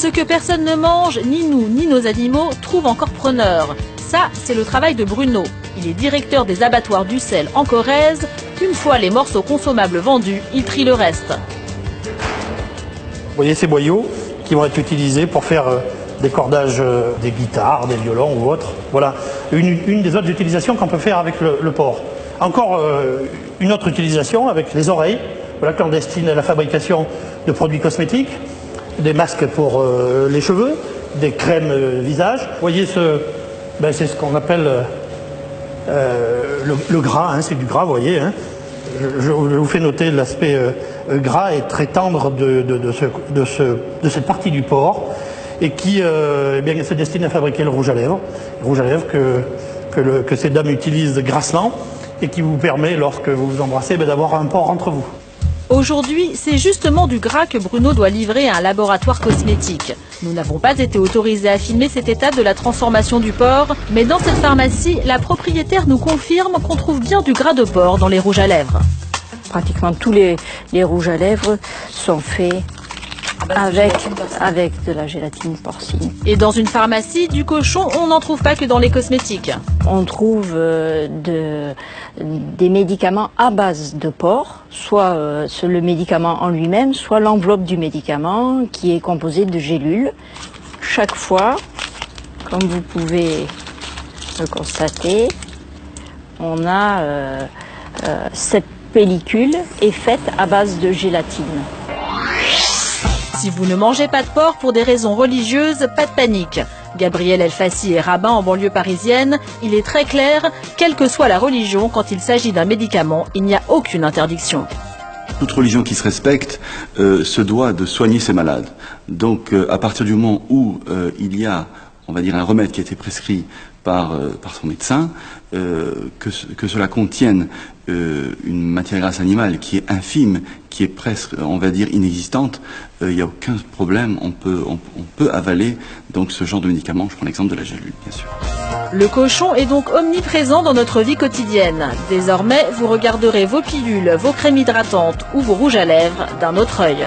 Ce que personne ne mange, ni nous, ni nos animaux, trouve encore preneur. Ça, c'est le travail de Bruno. Il est directeur des abattoirs d'Ussel en Corrèze. Une fois les morceaux consommables vendus, il trie le reste. Vous voyez ces boyaux qui vont être utilisés pour faire des cordages des guitares, des violons ou autres. Voilà une des autres utilisations qu'on peut faire avec le porc. Encore une autre utilisation avec les oreilles, voilà, clandestine à la fabrication de produits cosmétiques, des masques pour les cheveux, des crèmes visage. Vous voyez, c'est ce qu'on appelle le gras, hein, c'est du gras, vous voyez. Hein. Je vous fais noter l'aspect gras et très tendre de cette partie du porc et qui eh bien, se destine à fabriquer le rouge à lèvres que ces dames utilisent grassement et qui vous permet, lorsque vous vous embrassez, d'avoir un porc entre vous. Aujourd'hui, c'est justement du gras que Bruno doit livrer à un laboratoire cosmétique. Nous n'avons pas été autorisés à filmer cette étape de la transformation du porc, mais dans cette pharmacie, la propriétaire nous confirme qu'on trouve bien du gras de porc dans les rouges à lèvres. Pratiquement tous les rouges à lèvres sont faits avec de la gélatine porcine. Et dans une pharmacie, du cochon, on n'en trouve pas que dans les cosmétiques. On trouve des médicaments à base de porc, soit le médicament en lui-même, soit l'enveloppe du médicament qui est composée de gélules. Chaque fois, comme vous pouvez le constater, on a cette pellicule est faite à base de gélatine. Si vous ne mangez pas de porc pour des raisons religieuses, pas de panique. Gabriel Elfassi est rabbin en banlieue parisienne. Il est très clair, quelle que soit la religion, quand il s'agit d'un médicament, il n'y a aucune interdiction. Toute religion qui se respecte se doit de soigner ses malades. Donc à partir du moment où il y a, on va dire, un remède qui a été prescrit par son médecin, que cela contienne une matière grasse animale qui est infime, qui est presque, on va dire, inexistante, il n'y a aucun problème, on peut avaler donc ce genre de médicament. Je prends l'exemple de la gélule, bien sûr. Le cochon est donc omniprésent dans notre vie quotidienne. Désormais, vous regarderez vos pilules, vos crèmes hydratantes ou vos rouges à lèvres d'un autre œil.